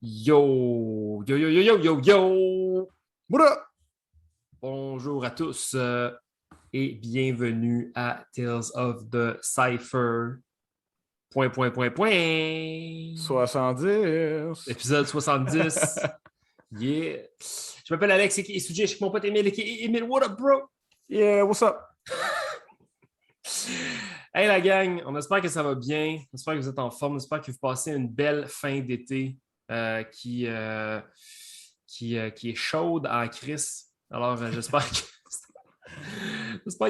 Yo, yo, yo, yo, yo, yo, yo! What up? Bonjour à tous et bienvenue à Tales of the Cypher. Point, point, point, point. 70. Épisode 70. Yeah. Je m'appelle Alex et sujet, je suis mon pote Emile et Emile, what up, bro? Yeah, what's up? Hey la gang, on espère que ça va bien. On espère que vous êtes en forme. On espère que vous passez une belle fin d'été qui est chaude en crise. Alors, j'espère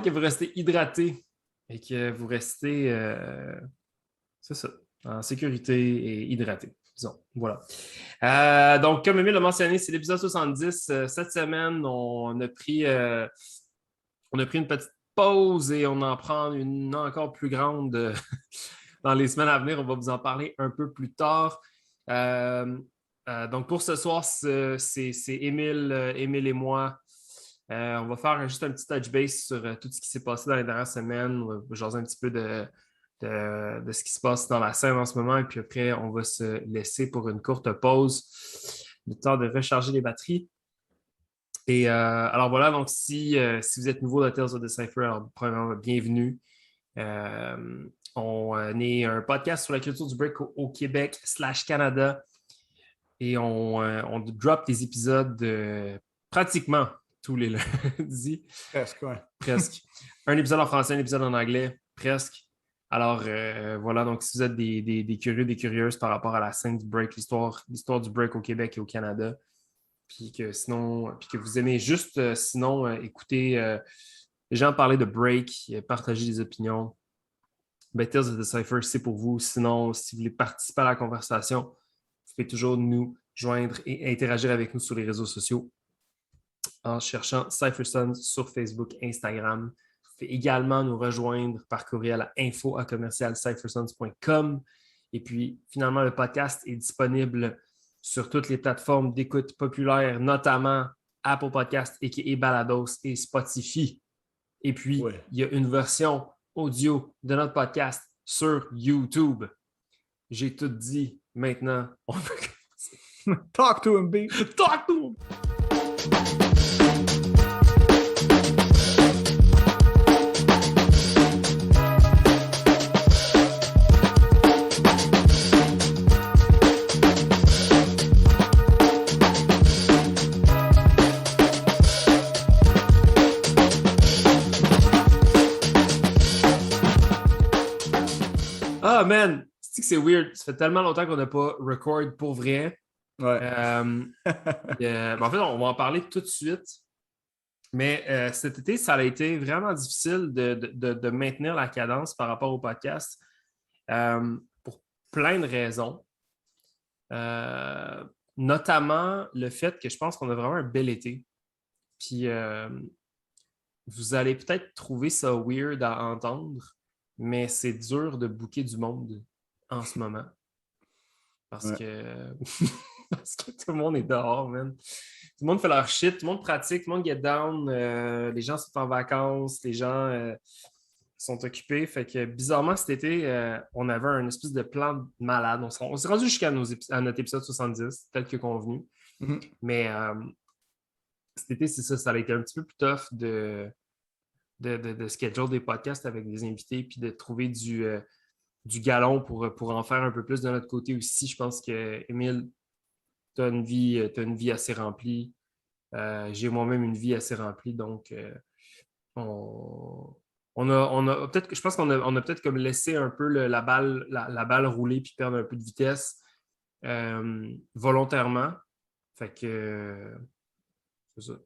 que vous restez hydratés et que vous restez c'est ça, en sécurité et hydraté. Disons, voilà. Donc, comme Emile l'a mentionné, c'est l'épisode 70. Cette semaine, on a pris une petite pause et on en prend une encore plus grande dans les semaines à venir. On va vous en parler un peu plus tard. Donc, pour ce soir, c'est Émile et moi. On va faire juste un petit touch base sur tout ce qui s'est passé dans les dernières semaines. On va jaser un petit peu de ce qui se passe dans la scène en ce moment. Et puis après, on va se laisser pour une courte pause, le temps de recharger les batteries. Et alors voilà, donc si vous êtes nouveau dans Tales of the Cypher, alors premièrement, bienvenue. On est un podcast sur la culture du break au Québec /Canada et on drop des épisodes pratiquement tous les lundis. Presque, ouais. Presque. Un épisode en français, un épisode en anglais, presque. Alors voilà, donc si vous êtes des curieux, des curieuses par rapport à la scène du break, l'histoire du break au Québec et au Canada, puis que vous aimez juste écouter les gens parler de break, partager des opinions, Tales of the Cypher, c'est pour vous. Sinon, si vous voulez participer à la conversation, vous pouvez toujours nous joindre et interagir avec nous sur les réseaux sociaux en cherchant CypherSons sur Facebook, Instagram. Vous pouvez également nous rejoindre par courriel à info@cyphersons.com. Et puis, finalement, le podcast est disponible sur toutes les plateformes d'écoute populaires, notamment Apple Podcasts, a.k.a. Balados et Spotify. Et puis, il y a une version audio de notre podcast sur YouTube. J'ai tout dit. Maintenant, on va commencer. Talk to him, B. Talk to him! Ah, man! C'est weird. Ça fait tellement longtemps qu'on n'a pas record pour vrai. Ouais. En fait, on va en parler tout de suite. Mais cet été, ça a été vraiment difficile de maintenir la cadence par rapport au podcast pour plein de raisons. Notamment le fait que je pense qu'on a vraiment un bel été. Puis vous allez peut-être trouver ça weird à entendre, mais c'est dur de booker du monde en ce moment. Parce que tout le monde est dehors, man. Tout le monde fait leur shit, tout le monde pratique, tout le monde get down, les gens sont en vacances, les gens sont occupés. Fait que bizarrement, cet été, on avait un espèce de plan de malade. On s'est rendu jusqu'à notre épisode 70, tel que convenu. Mm-hmm. Mais cet été, c'est ça a été un petit peu plus tough de schedule des podcasts avec des invités puis de trouver du galon pour en faire un peu plus de notre côté aussi. Je pense que Émile, tu as une vie assez remplie. J'ai moi-même une vie assez remplie. Donc, on a peut-être, je pense qu'on a peut-être comme laissé un peu la balle rouler puis perdre un peu de vitesse volontairement. Fait que c'est ça.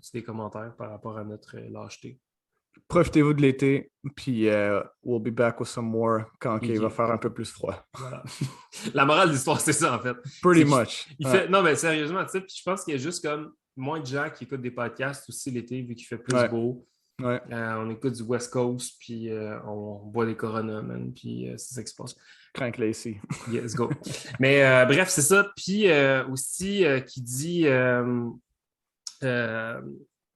C'est des commentaires par rapport à notre lâcheté. Profitez-vous de l'été, puis we'll be back with some more quand il va faire un peu plus froid. Voilà. La morale de l'histoire, c'est ça, en fait. Pretty much. Non, mais sérieusement, tu sais, je pense qu'il y a juste comme moins de gens qui écoutent des podcasts aussi l'été, vu qu'il fait plus beau. Ouais. On écoute du West Coast, puis on boit des Corona, man, puis c'est ça qui se passe. Crank Lacey. Yeah, let's go. Mais bref, c'est ça. Puis aussi,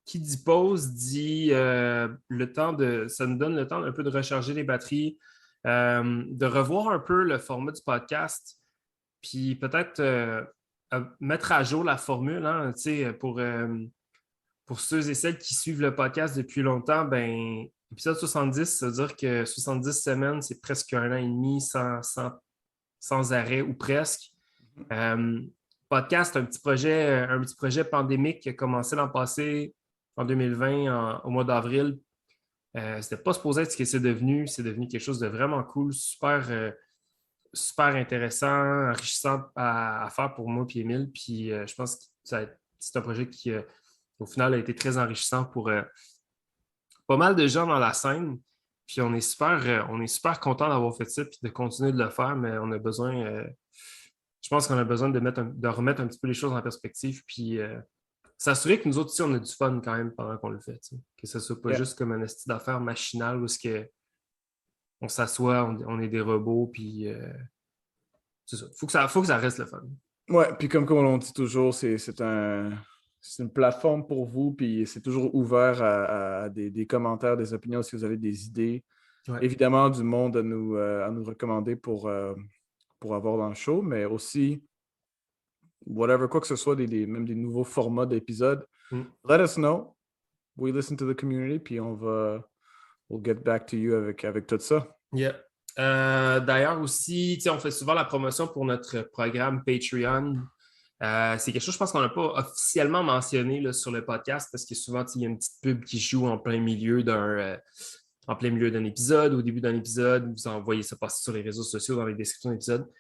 qui dit pause dit le temps ça nous donne le temps un peu de recharger les batteries, de revoir un peu le format du podcast, puis peut-être mettre à jour la formule, hein, pour ceux et celles qui suivent le podcast depuis longtemps, ben, épisode 70, ça veut dire que 70 semaines, c'est presque 1 an et demi sans arrêt ou presque. Podcast, un petit projet pandémique qui a commencé l'an passé, en 2020, au mois d'avril. C'était pas supposé être ce que c'est devenu. C'est devenu quelque chose de vraiment cool, super intéressant, enrichissant à faire pour moi et Émile. Puis je pense que c'est un projet qui, au final, a été très enrichissant pour pas mal de gens dans la scène. Puis on est super content d'avoir fait ça et de continuer de le faire, mais on a besoin, je pense qu'on a besoin de remettre un petit peu les choses en perspective. Puis s'assurer que nous autres aussi, on a du fun quand même pendant qu'on le fait. T'sais. Que ce ne soit pas juste comme un esti d'affaires machinal où on s'assoit, on est des robots, puis c'est ça. Faut que ça reste le fun. Ouais, puis comme on dit toujours, c'est une plateforme pour vous, puis c'est toujours ouvert à des commentaires, des opinions, si vous avez des idées. Ouais. Évidemment, du monde à nous recommander pour avoir dans le show, mais aussi, whatever, quoi que ce soit, même des nouveaux formats d'épisodes, let us know. We listen to the community, puis we'll get back to you avec tout ça. Yeah. D'ailleurs aussi, on fait souvent la promotion pour notre programme Patreon. C'est quelque chose, je pense qu'on n'a pas officiellement mentionné là, sur le podcast parce que souvent, il y a une petite pub qui joue en plein milieu d'un épisode, au début d'un épisode. Vous envoyez ça passer sur les réseaux sociaux dans les descriptions d'épisodes.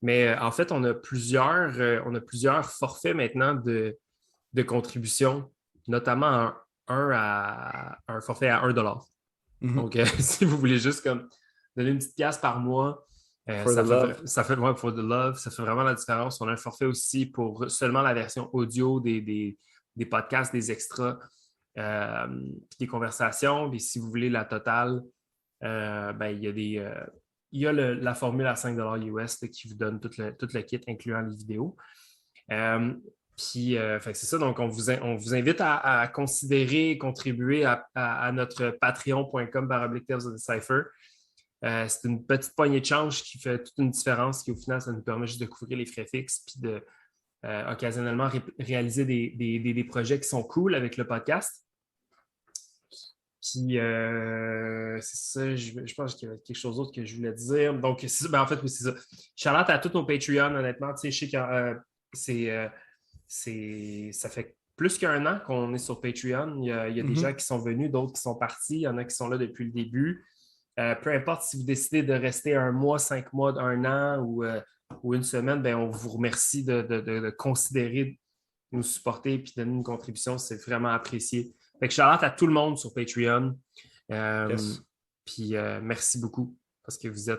Mais en fait, on a plusieurs forfaits maintenant de contribution, notamment un forfait à 1 $. Mm-hmm. Donc, si vous voulez juste comme donner une petite pièce par mois, ça fait for the love, ça fait vraiment la différence. On a un forfait aussi pour seulement la version audio des podcasts, des extras, des conversations. Et si vous voulez la totale, il y a la formule à 5 $ US qui vous donne tout le kit, incluant les vidéos. Puis, c'est ça. Donc, on vous invite à considérer et contribuer à notre patreon.com/Tales of the Cypher. C'est une petite poignée de change qui fait toute une différence, qui au final, ça nous permet juste de couvrir les frais fixes puis de occasionnellement réaliser des projets qui sont cool avec le podcast. Puis, c'est ça, je pense qu'il y avait quelque chose d'autre que je voulais dire. Donc, en fait, oui, c'est ça. Shout-out à tous nos Patreons, honnêtement. Tu sais, je sais que ça fait plus qu'1 an qu'on est sur Patreon. Il y a des gens qui sont venus, d'autres qui sont partis. Il y en a qui sont là depuis le début. Peu importe si vous décidez de rester 1 mois, 5 mois, 1 an ou une semaine, ben, on vous remercie de considérer nous supporter et de donner une contribution. C'est vraiment apprécié. Fait que je shout-out à tout le monde sur Patreon. Yes. Puis merci beaucoup parce que vous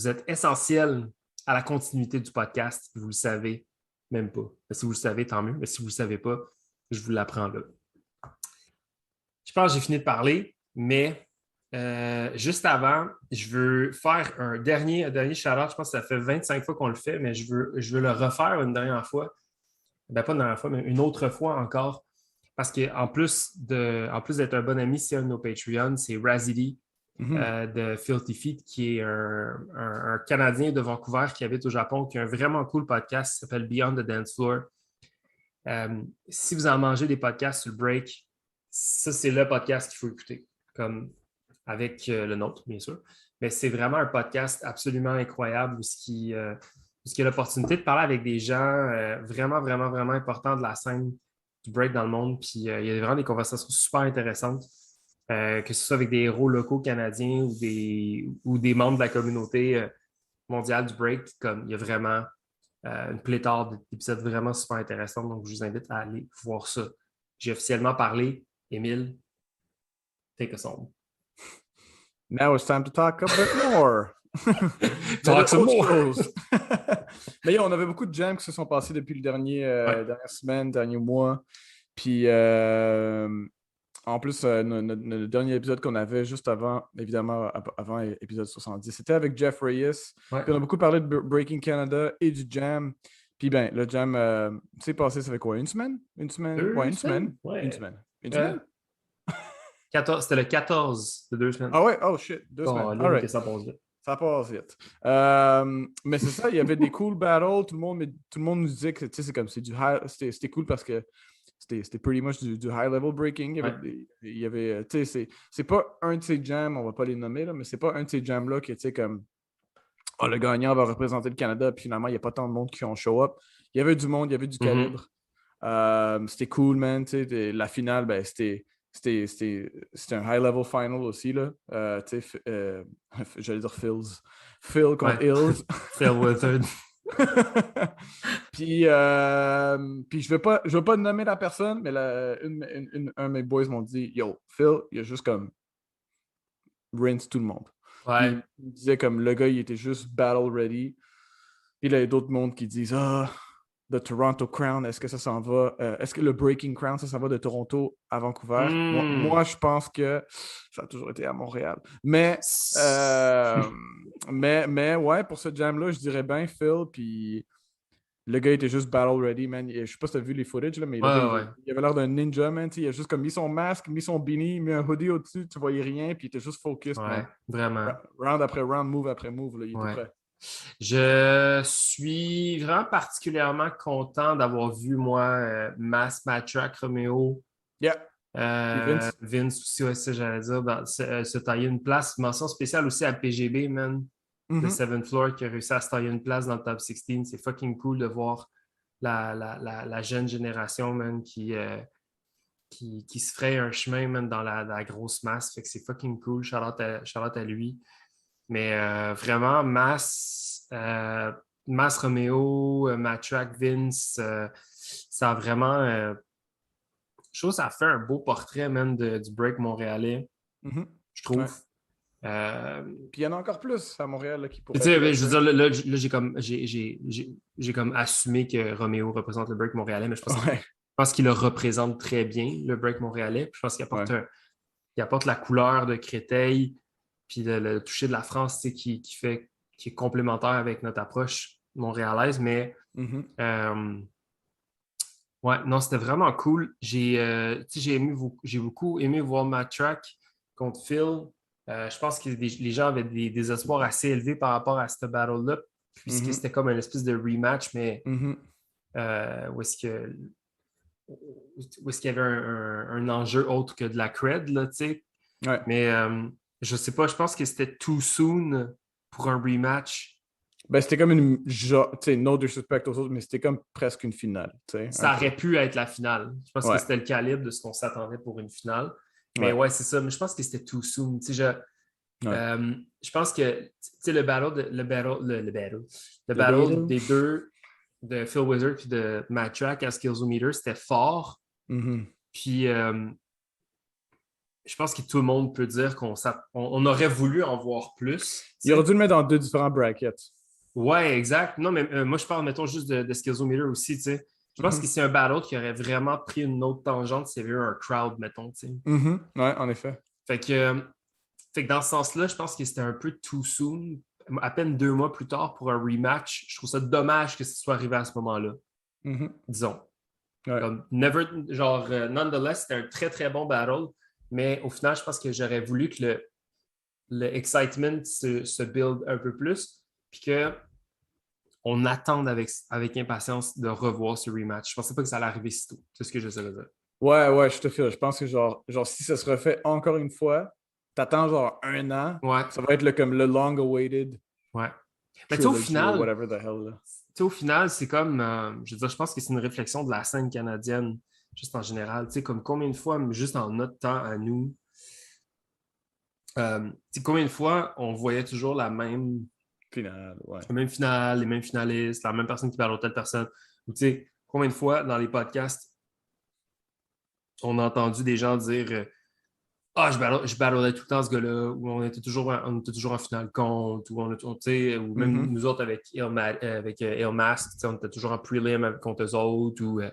êtes essentiels à la continuité du podcast. Vous le savez même pas. Si vous le savez, tant mieux. Mais si vous ne le savez pas, je vous l'apprends là. Je pense que j'ai fini de parler, mais juste avant, je veux faire un dernier shout-out. Je pense que ça fait 25 fois qu'on le fait, mais je veux le refaire une dernière fois. Ben, pas une dernière fois, mais une autre fois encore. Parce qu'en plus d'être un bon ami, c'est un de nos Patreons, c'est Razidi de Filthy Feet, qui est un Canadien de Vancouver qui habite au Japon, qui a un vraiment cool podcast qui s'appelle Beyond the Dance Floor. Si vous en mangez des podcasts sur le break, ça, c'est le podcast qu'il faut écouter, comme avec le nôtre, bien sûr. Mais c'est vraiment un podcast absolument incroyable où il y a l'opportunité de parler avec des gens vraiment, vraiment, vraiment importants de la scène du break dans le monde. Puis il y a vraiment des conversations super intéressantes, que ce soit avec des héros locaux canadiens ou des membres de la communauté mondiale du break. Comme il y a vraiment une pléthore d'épisodes vraiment super intéressants. Donc, je vous invite à aller voir ça. J'ai officiellement parlé. Émile, take us home. Now it's time to talk a bit more. Talk some more. Mais on avait beaucoup de jams qui se sont passés depuis la dernière semaine, dernier mois. Puis en plus, le dernier épisode qu'on avait juste avant, évidemment, avant épisode 70, c'était avec Jeff Reyes. Ouais. Puis on a beaucoup parlé de Breaking Canada et du jam. Puis le jam s'est passé, ça fait quoi? Une semaine? Une semaine? Ouais. Une semaine? C'était le 14 de 2 semaines. Ah ouais? Oh shit, 2 semaines. All right. Que ça passe vite. Ça passe vite. Mais c'est ça, il y avait des cool battles. Tout le monde nous disait que c'est comme c'était cool parce que c'était pretty much du high level breaking. Il y avait c'est pas un de ces jams, on va pas les nommer, là, mais c'est pas un de ces jams-là qui était comme le gagnant va représenter le Canada, puis finalement, il n'y a pas tant de monde qui ont show up. Il y avait du monde, il y avait du calibre. C'était cool, man. La finale, ben, c'était un high-level final aussi. Là. J'allais dire Phil contre Hills. Phil Withard. Puis je veux pas nommer la personne, mais un de mes boys m'ont dit Yo, Phil, il a juste comme rinse tout le monde. Ouais. Puis il me disait comme le gars, il était juste battle ready. Puis là, il y a d'autres mondes qui disent The Toronto Crown, est-ce que ça s'en va? Est-ce que le Breaking Crown, ça s'en va de Toronto à Vancouver? Moi, je pense que ça a toujours été à Montréal. Mais ouais, pour ce jam-là, je dirais bien Phil. Puis le gars était juste battle ready, man. Je sais pas si t'as vu les footage, là, mais il avait l'air d'un ninja, man. Il a juste comme mis son masque, mis son beanie, mis un hoodie au-dessus, tu voyais rien, puis il était juste focus. Ouais, man. vraiment. Round après round, move après move, là, il était prêt. Je suis vraiment particulièrement content d'avoir vu, moi, Mass Matrack Romeo. Yeah. Vince aussi, ouais, ça, j'allais dire, se tailler une place. Mention spéciale aussi à PGB, man. Le Seventh Floor qui a réussi à se tailler une place dans le top 16. C'est fucking cool de voir la jeune génération, man, qui se ferait un chemin, man, dans la grosse masse. Fait que c'est fucking cool. Shout out à lui. Mais vraiment, Mass Romeo, Matrack, Vince, ça a vraiment... je trouve que ça fait un beau portrait, même, du break montréalais, je trouve. Puis il y en a encore plus à Montréal là, qui pourraient... Je veux dire, là, j'ai comme assumé que Romeo représente le break montréalais, mais je pense qu'il le représente très bien, le break montréalais. Puis je pense qu'il apporte la couleur de Créteil, puis le toucher de la France, qui est complémentaire avec notre approche montréalaise. Mais non, c'était vraiment cool. J'ai beaucoup aimé voir Matrack contre Phil. Je pense que les gens avaient des espoirs assez élevés par rapport à cette battle-là, puisque c'était comme une espèce de rematch, mais où est-ce qu'il y avait un enjeu autre que de la cred, là, tu sais. Ouais. Mais je sais pas, je pense que c'était too soon pour un rematch. Ben, c'était comme no disrespect aux autres, mais c'était comme presque une finale. Ça aurait pu être la finale. Je pense que c'était le calibre de ce qu'on s'attendait pour une finale. Mais c'est ça. Mais je pense que c'était too soon. Je pense que le battle des deux, de Phil Withard et de Matrack à Skillzometer, c'était fort. Puis je pense que tout le monde peut dire qu'on aurait voulu en voir plus. Il aurait dû le mettre dans 2 différents brackets. Ouais, exact. Non, mais moi, je parle, mettons, juste de Skillzometer aussi, tu sais. Je pense que c'est un battle qui aurait vraiment pris une autre tangente s'il y avait eu un crowd, mettons, tu sais. Ouais, en effet. Fait que dans ce sens-là, je pense que c'était un peu too soon. À peine 2 mois plus tard pour un rematch. Je trouve ça dommage que ce soit arrivé à ce moment-là. Disons. Comme, nonetheless, c'était un très, très bon battle. Mais au final, je pense que j'aurais voulu que le excitement se build un peu plus. Puis qu'on attende avec impatience de revoir ce rematch. Je ne pensais pas que ça allait arriver si tôt. C'est ce que j'essaie de dire. Ouais, je te file. Je pense que genre si ça se refait encore une fois, t'attends genre 1 an. Ouais. Ça va être comme le long-awaited. Ouais. Mais au final, whatever the hell, au final, c'est comme, je veux dire, je pense que c'est une réflexion de la scène canadienne, juste en général. Tu sais, comme combien de fois, juste en notre temps à nous, combien de fois on voyait toujours la même finale, la même finale, les mêmes finalistes, la même personne qui parle à telle personne. Ou tu sais, combien de fois dans les podcasts, on a entendu des gens dire je battlais tout le temps ce gars-là, ou on était toujours en finale contre, ou même nous autres avec Ilmask, on était toujours en prelim contre eux autres, ou je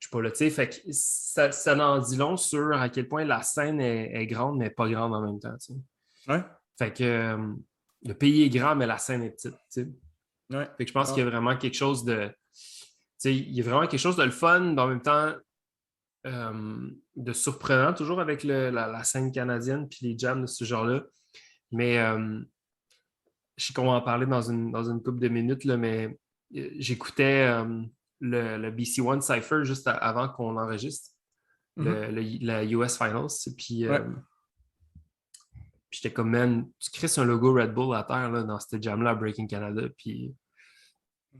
sais pas là, tu sais, fait que ça en dit long sur à quel point la scène est grande, mais pas grande en même temps, tu sais. Ouais. Fait que le pays est grand, mais la scène est petite, tu sais. Ouais. Fait que je pense qu'il y a vraiment quelque chose de, tu sais, il y a vraiment quelque chose de le fun, mais en même temps, de surprenant, toujours avec la scène canadienne puis les jams de ce genre-là. Mais je sais qu'on va en parler dans une couple de minutes, là, mais j'écoutais le BC One Cypher juste avant qu'on enregistre la US Finals. Ouais. Puis j'étais comme, man, tu crées un logo Red Bull à terre là, dans cette jam-là à Breaking Canada. Puis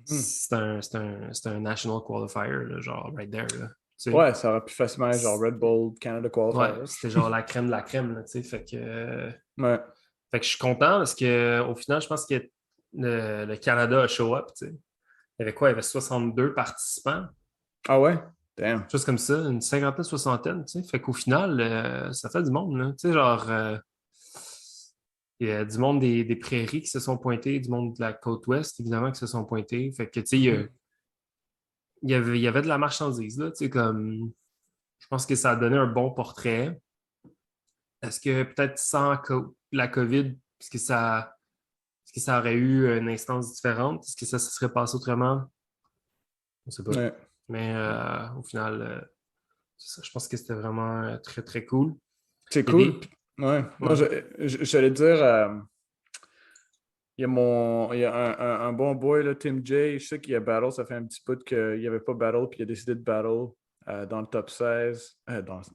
c'est un national qualifier, là, genre right there. Là, ouais, ça aurait pu facilement être genre Red Bull Canada ouais, Qualifier. c'était genre la crème de la crème. Là, Ouais. fait que je suis content parce qu'au final, je pense que le Canada a show up. Il y avait quoi? Il y avait 62 participants. Ah ouais? Damn. Chose comme ça, une cinquantaine, soixantaine. Fait qu'au final, ça fait du monde. Là. Genre, il y a du monde des prairies qui se sont pointés, du monde de la côte ouest, évidemment, qui se sont pointés. Fait que, il y avait de la marchandise. Là, comme, je pense que ça a donné un bon portrait. Est-ce que peut-être sans la COVID, est-ce que ça aurait eu une instance différente? Est-ce que ça se serait passé autrement? On ne sait pas. Ouais. Mais au final, c'est ça, je pense que c'était vraiment très, très cool. C'est Il y a cool. Ouais. Non, Ouais. j'allais dire, il y a un bon boy, là, Tim J. Je sais qu'il y a battle. Ça fait un petit bout qu'il n'y avait pas battle, puis il a décidé de battle dans le top 16.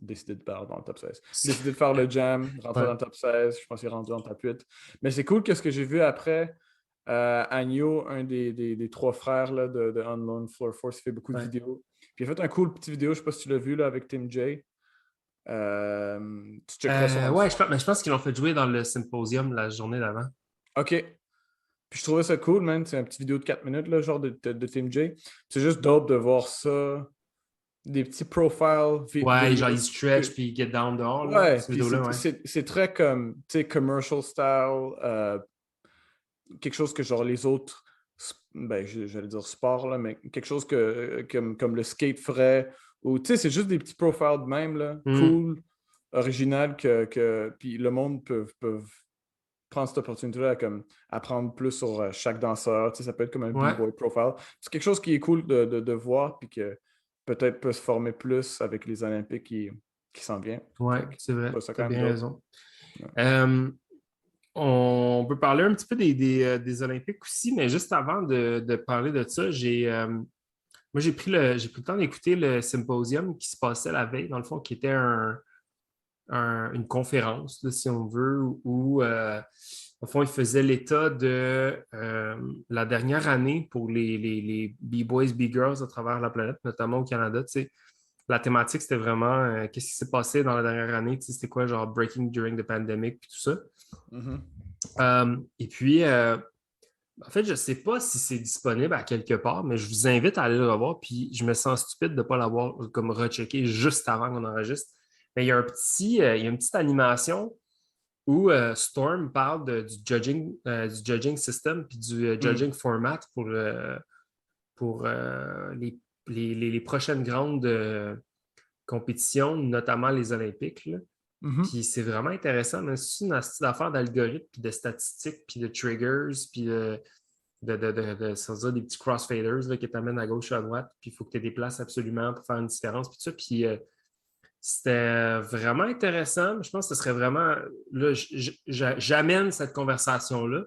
Décidé de battle dans le top 16. Décidé de faire le jam, rentrer Ouais. dans le top 16. Je pense qu'il est rendu en top 8. Mais c'est cool qu'est-ce que j'ai vu après. Agnew, un des trois frères là, de Unknown Floor Force, il fait beaucoup de Ouais. vidéos. Puis il a fait un cool petit vidéo, je ne sais pas si tu l'as vu là, avec Tim J. Tu checkeras Ouais, mais je pense qu'ils l'ont fait jouer dans le symposium la journée d'avant. OK. Puis je trouvais ça cool, man. C'est une petite vidéo de 4 minutes, là, genre de Tim J. C'est juste dope de voir ça. Des petits profiles Ouais, genre vidéo. il stretch puis il get down dehors, là, Ouais, cette puis vidéo-là, ouais. c'est très comme, tu sais, commercial style. Quelque chose que genre les autres, ben, j'allais dire sport, là, mais quelque chose comme le skate ferait. Ou tu sais, c'est juste des petits profiles de même, là, Mm. cool, original, puis le monde peut prendre cette opportunité-là à comme apprendre plus sur chaque danseur. Tu sais, ça peut être comme un Ouais, B-boy profile. C'est quelque chose qui est cool de voir, puis que peut-être peut se former plus avec les Olympiques qui s'en viennent. ouais, Fait que c'est je vrai. trouve ça T'as quand même bien dope. raison. Ouais. Euh, on peut parler un petit peu des Olympiques aussi, mais juste avant de parler de ça, moi j'ai pris le temps d'écouter le symposium qui se passait la veille, dans le fond, qui était une conférence, là, si on veut, où, au fond, il faisait l'état de la dernière année pour les B-Boys, B-Girls à travers la planète, notamment au Canada. Tu sais. La thématique, c'était vraiment qu'est-ce qui s'est passé dans la dernière année. Tu sais, c'était quoi, genre breaking during the pandemic, puis tout ça. Mhm. Et puis, en fait, je ne sais pas si c'est disponible à quelque part, mais je vous invite à aller le revoir. Puis je me sens stupide de ne pas l'avoir comme rechecké juste avant qu'on enregistre. Mais il y a une petite animation où Storm parle du judging system puis du Mm. judging format pour les prochaines grandes compétitions, notamment les Olympiques. Là. Mhm. Puis c'est vraiment intéressant, mais c'est une astuce d'affaires d'algorithmes, puis de statistiques, puis de triggers, puis ça veut dire des petits crossfaders là, qui t'amènent à gauche ou à droite, puis il faut que tu déplaces absolument pour faire une différence, puis tout ça. Puis c'était vraiment intéressant. Je pense que ce serait vraiment. Là, j'amène cette conversation-là,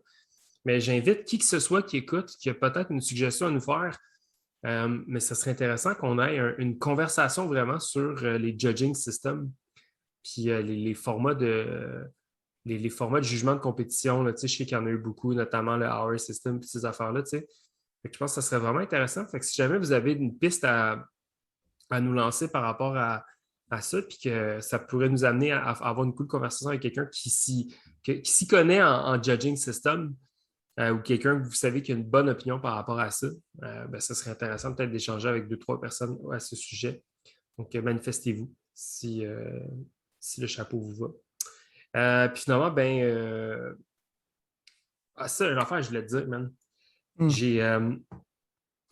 mais j'invite qui que ce soit qui écoute, qui a peut-être une suggestion à nous faire. Mais ce serait intéressant qu'on ait une conversation vraiment sur les judging systems, puis les formats les formats de jugement de compétition. Là, je sais qu'il y en a eu beaucoup, notamment le Hour System et ces affaires-là. Fait que je pense que ça serait vraiment intéressant. Fait que si jamais vous avez une piste à nous lancer par rapport à ça, puis que ça pourrait nous amener à avoir une cool conversation avec quelqu'un qui s'y connaît en judging system, ou quelqu'un que vous savez qui a une bonne opinion par rapport à ça, ben, ça serait intéressant peut-être d'échanger avec deux, trois personnes à ce sujet. Donc, manifestez-vous si le chapeau vous va. Puis finalement, ben, ça, une affaire, je voulais te dire, man. Mm.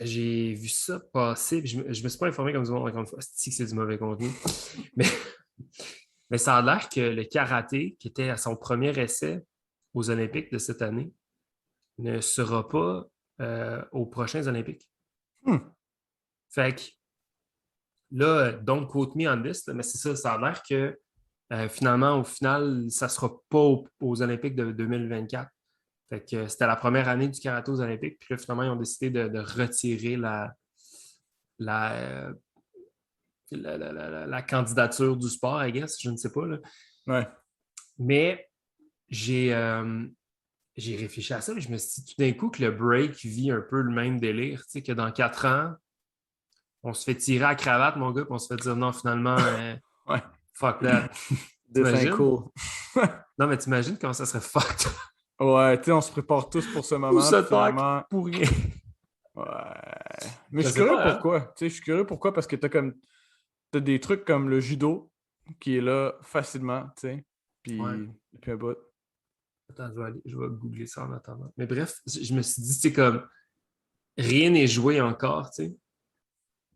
J'ai vu ça passer, puis je me suis pas informé comme du monde, encore une fois. C'est du mauvais contenu. Mais, mais ça a l'air que le karaté, qui était à son premier essai aux Olympiques de cette année, ne sera pas aux prochains Olympiques. Mm. Fait que là, don't quote me on this, mais c'est ça, ça a l'air que finalement, au final, ça ne sera pas aux Olympiques de 2024. Fait que c'était la première année du karaté aux Olympiques. Puis là, finalement, ils ont décidé de retirer la, la candidature du sport, I guess. Je ne sais pas. Là. Ouais. Mais j'ai réfléchi à ça, mais je me suis dit tout d'un coup que le break vit un peu le même délire. Tu sais, que dans 4 ans, on se fait tirer à la cravate, mon gars, puis on se fait dire non, finalement, Ouais. fuck that. Dessin T'imagines? cool. Non, mais t'imagines comment ça serait fucked? Ouais, tu sais, on se prépare tous pour ce Tout moment, ce puis talk finalement. pour rien. Ouais. Mais Je je suis sais curieux pas, hein? pourquoi. Tu sais, je suis curieux pourquoi parce que t'as des trucs comme le judo qui est là facilement, tu sais. Ouais. Puis un bout. Attends, je vais googler ça en attendant. Mais bref, je me suis dit, c'est comme rien n'est joué encore, tu sais.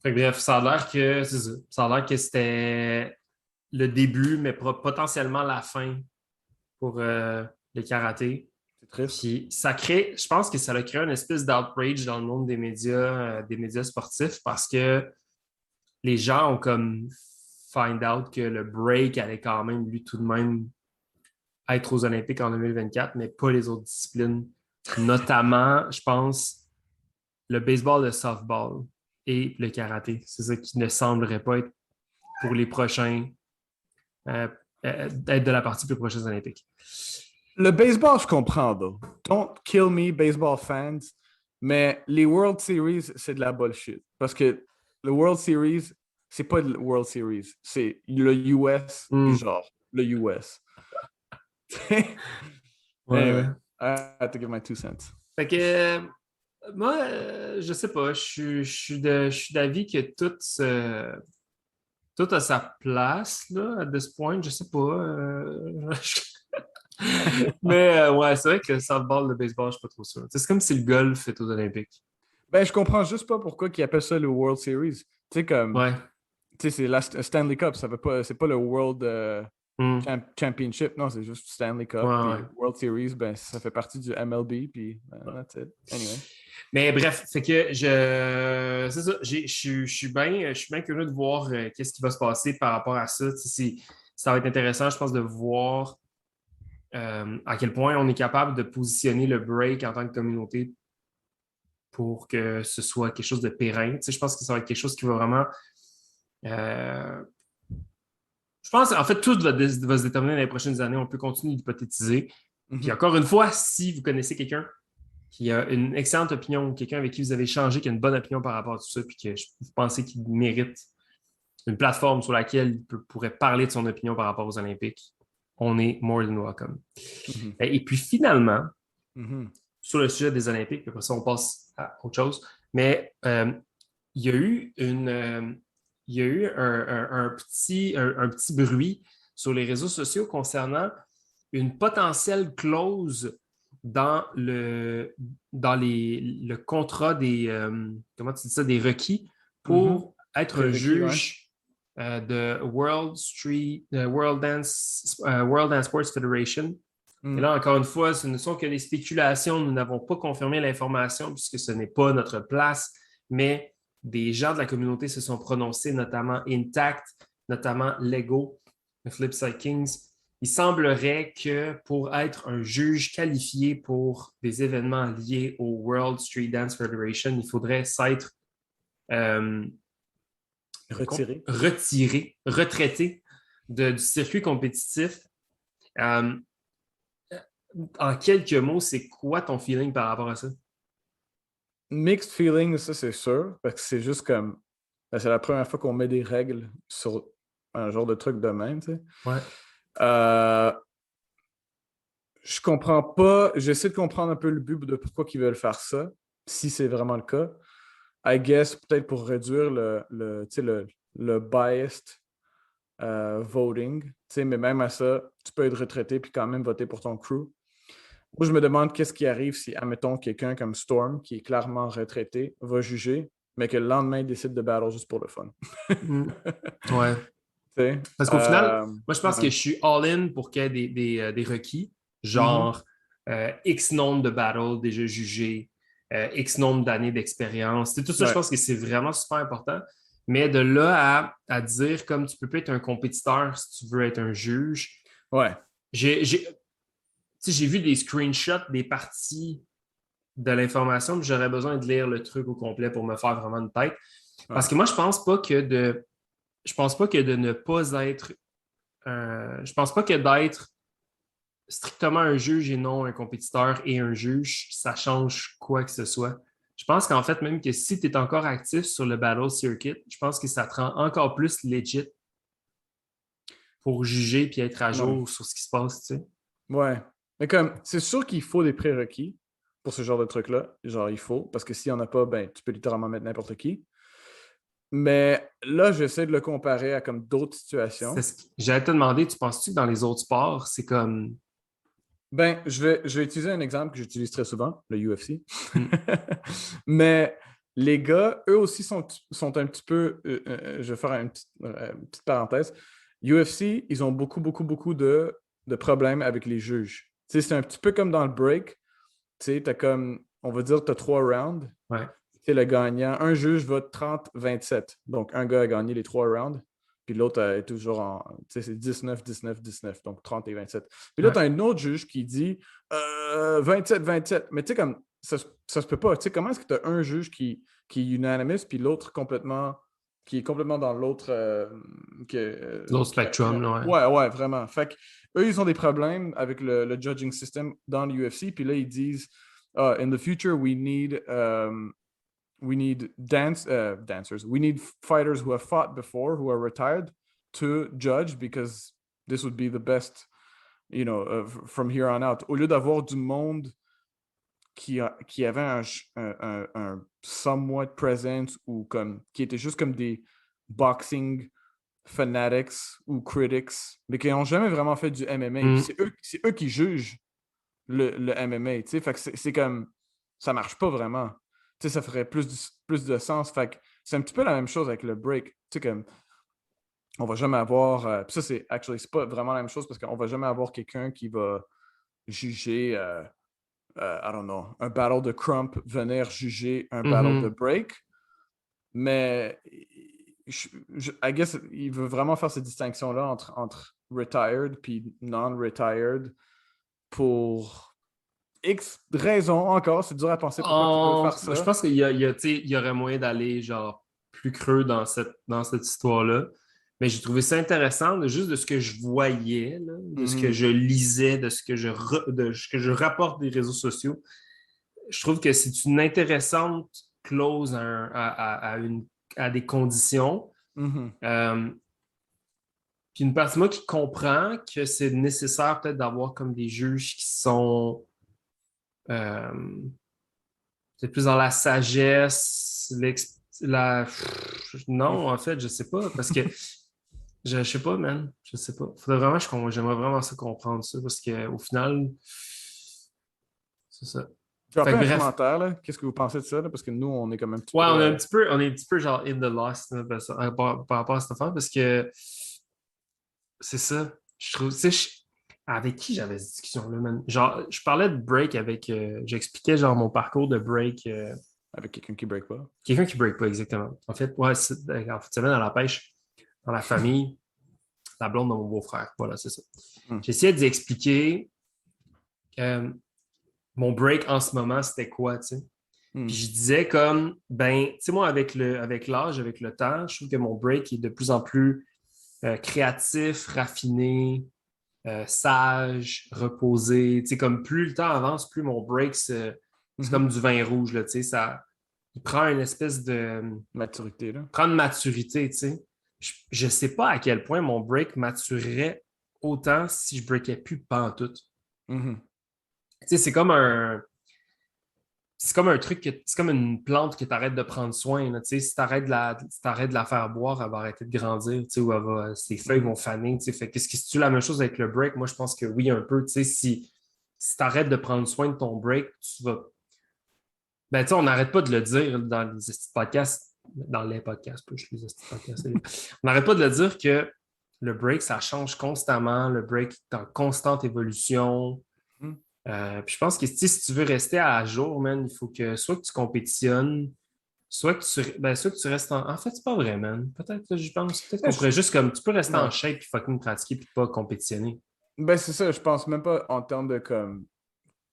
Fait que bref, ça a l'air que c'est ça. Ça a l'air que c'était le début, mais potentiellement la fin pour le karaté. C'est triste. Puis ça crée, je pense que ça a créé une espèce d'outrage dans le monde des médias sportifs parce que les gens ont comme find out que le break allait quand même, lui, tout de même être aux Olympiques en 2024, mais pas les autres disciplines. Notamment, je pense, le baseball, le softball et le karaté. C'est ça qui ne semblerait pas être pour les prochains, être de la partie pour les prochains Olympiques. Le baseball, je comprends, though. Don't kill me, baseball fans. Mais les World Series, c'est de la bullshit. Parce que le World Series, c'est pas le World Series. C'est le US, genre, le US. Anyway, Ouais. I had to give my 2 cents. Fait que moi, je sais pas, je suis d'avis que tout a sa place là, à this point. Je sais pas. Mais ouais, c'est vrai que le softball, le baseball, je suis pas trop sûr. C'est comme si le golf est aux Olympiques. Ben, je comprends juste pas pourquoi ils appellent ça le World Series. Tu sais, comme, Ouais. tu sais, c'est la Stanley Cup, ça veut pas, c'est pas le World Hmm. Championship, non, c'est juste Stanley Ouais, Cup. Puis ouais. World Series, ben, ça fait partie du MLB, puis that's it. Anyway. Mais bref, c'est que c'est ça, je suis bien curieux de voir qu'est-ce qui va se passer par rapport à ça. Tu sais, ça va être intéressant, je pense, de voir à quel point on est capable de positionner le break en tant que communauté pour que ce soit quelque chose de pérenne. Tu sais, je pense que ça va être quelque chose qui va vraiment. euh, je pense, en fait, tout va se déterminer dans les prochaines années. On peut continuer d'hypothétiser. Puis Mhm. encore une fois, si vous connaissez quelqu'un qui a une excellente opinion, quelqu'un avec qui vous avez échangé, qui a une bonne opinion par rapport à tout ça, puis que vous pensez qu'il mérite une plateforme sur laquelle pourrait parler de son opinion par rapport aux Olympiques, on est more than welcome. Mhm. Et puis finalement, Mhm. sur le sujet des Olympiques, puis après ça, on passe à autre chose, mais il y a eu il y a eu un petit bruit sur les réseaux sociaux concernant une potentielle clause dans le contrat comment tu dis ça, des requis Mhm. pour être un Prérequis, ouais. juge de World Dance Sports Federation. Et Mhm. là, encore une fois, ce ne sont que des spéculations. Nous n'avons pas confirmé l'information puisque ce n'est pas notre place, mais des gens de la communauté se sont prononcés, notamment Intact, notamment Lego, Flipside Kings. Il semblerait que pour être un juge qualifié pour des événements liés au World Street Dance Federation, il faudrait s'être euh, Retiré. retraité du circuit compétitif. Euh, en quelques mots, c'est quoi ton feeling par rapport à ça? Mixed feelings, ça c'est sûr, parce que c'est juste comme, ben, c'est la première fois qu'on met des règles sur un genre de truc de même, tu sais. Ouais. Euh, je comprends pas, j'essaie de comprendre un peu le but de pourquoi ils veulent faire ça, si c'est vraiment le cas. I guess peut-être pour réduire tu sais, le biased voting, tu sais, mais même à ça, tu peux être retraité puis quand même voter pour ton crew. Moi, je me demande qu'est-ce qui arrive si, admettons, quelqu'un comme Storm, qui est clairement retraité, va juger, mais que le lendemain, il décide de battle juste pour le fun. Mm. Ouais. Tu sais? Parce qu'au final, moi, je pense que Ouais. je suis all-in pour qu'il y ait des requis, Mhm. genre X nombre de battles déjà jugés, X nombre d'années d'expérience. Tout ça, je Ouais. pense que c'est vraiment super important. Mais de là à dire, comme tu peux pas être un compétiteur si tu veux être un juge, Ouais. j'ai sais, j'ai vu des screenshots des parties de l'information, puis j'aurais besoin de lire le truc au complet pour me faire vraiment une tête. Parce que moi, je pense pas que de ne pas être je pense pas que d'être strictement un juge et non un compétiteur et un juge, ça change quoi que ce soit. Je pense qu'en fait, même que si tu es encore actif sur le Battle Circuit, je pense que ça te rend encore plus legit pour juger puis être à Ouais. jour sur ce qui se passe, tu sais. Ouais. Mais comme, c'est sûr qu'il faut des prérequis pour ce genre de truc-là. Genre, il faut. Parce que s'il n'y en a pas, ben, tu peux littéralement mettre n'importe qui. Mais là, j'essaie de le comparer à comme d'autres situations. J'allais te demander, tu penses-tu que dans les autres sports, c'est comme. Ben, je vais utiliser un exemple que j'utilise très souvent, le UFC. Hmm. Mais les gars, eux aussi sont un petit peu. Je vais faire une petite parenthèse. UFC, ils ont beaucoup, beaucoup, beaucoup de problèmes avec les juges. Tu sais, c'est un petit peu comme dans le break. Tu sais, t'as comme, on va dire, tu as 3 rounds. Ouais. Tu sais, le gagnant, un juge vote 30-27. Donc, un gars a gagné les 3 rounds. Puis l'autre est toujours en. Tu sais, c'est 19, 19, 19. Donc 30 et 27. Puis là, Ouais. tu as un autre juge qui dit 27, 27. Mais tu sais, comme ça se peut pas. Tu sais, comment est-ce que tu as un juge qui est unanimous, puis l'autre qui est complètement dans l'autre. L'autre spectrum, là, ouais. Ouais, ouais, vraiment. Fait que eux, ils ont des problèmes avec le judging system dans l'UFC. Puis là, ils disent in the future, we need dancers. We need fighters who have fought before, who are retired, to judge because this would be the best, from here on out. Au lieu d'avoir du monde qui avait un somewhat presence ou comme qui était juste comme des boxing fanatics ou critics, mais qui n'ont jamais vraiment fait du MMA. Mm. C'est eux qui jugent le MMA. Fait que c'est comme ça marche pas vraiment. Tu sais, ça ferait plus de sens. Fait que c'est un petit peu la même chose avec le break. Tu sais, comme on va jamais avoir. Puis ça, c'est pas vraiment la même chose parce qu'on va jamais avoir quelqu'un qui va juger, I don't know, un battle de Crump, venir juger un battle de break. Mais I guess il veut vraiment faire cette distinction-là entre retired puis non-retired pour X raisons encore. C'est dur à penser pourquoi tu veux faire Je ça. pense qu'il y aurait moyen d'aller genre plus creux dans cette histoire-là. Mais j'ai trouvé ça intéressant, juste de ce que je voyais, là, de ce que je lisais, de ce que je rapporte des réseaux sociaux. Je trouve que c'est une intéressante clause à des conditions. Euh, Puis une partie de moi qui comprend que c'est nécessaire peut-être d'avoir comme des juges qui sont c'est plus dans la sagesse, non, en fait, je sais pas, parce que je sais pas, man. Je sais pas. J'aimerais vraiment ça comprendre ça, parce qu'au final, c'est ça. Droppez Fait que un bref, commentaire, là. Qu'est-ce que vous pensez de ça? Là? Parce que nous, on est comme un petit ouais, peu. on est un petit peu genre in the lost là, par rapport à cette affaire, parce que c'est ça. Je trouve, tu sais, avec qui j'avais cette discussion-là, man? Genre, je parlais de break avec, j'expliquais genre mon parcours de break. Avec quelqu'un qui break pas. Quelqu'un qui break pas, exactement. En fait, ouais, ça vient dans la pêche, dans la famille, la blonde de mon beau-frère. Voilà, c'est ça. J'essayais d'expliquer mon break en ce moment, c'était quoi, tu sais. Puis je disais comme, ben, tu sais, moi, avec l'âge, avec le temps, je trouve que mon break est de plus en plus créatif, raffiné, sage, reposé. Tu sais, comme plus le temps avance, plus mon break, c'est comme du vin rouge, là, tu sais, il prend une espèce de maturité, là. Prendre maturité, tu sais. Je ne sais pas à quel point mon break maturerait autant si je breakais plus pantoute. Tu sais, c'est comme un truc, c'est comme une plante que tu arrêtes de prendre soin. Là, si tu arrêtes de la faire boire, elle va arrêter de grandir, ou ses feuilles vont faner. Fait que, est-ce que c'est la même chose avec le break? Moi, je pense que oui, un peu. Si tu arrêtes de prendre soin de ton break, tu vas. Ben, tu sais, on n'arrête pas de le dire dans les podcasts, dans les podcasts, pas juste les podcasts. On n'arrête pas de le dire que le break, ça change constamment. Le break est en constante évolution. Puis je pense que si tu veux rester à jour, man, il faut que soit que tu compétitionnes, soit que tu restes en. En fait, c'est pas vrai, man. Peut-être que je pense. Peut-être qu'on pourrait juste comme. Tu peux rester en shape puis fucking pratiquer puis pas compétitionner. Ben, c'est ça, je pense même pas en termes de comme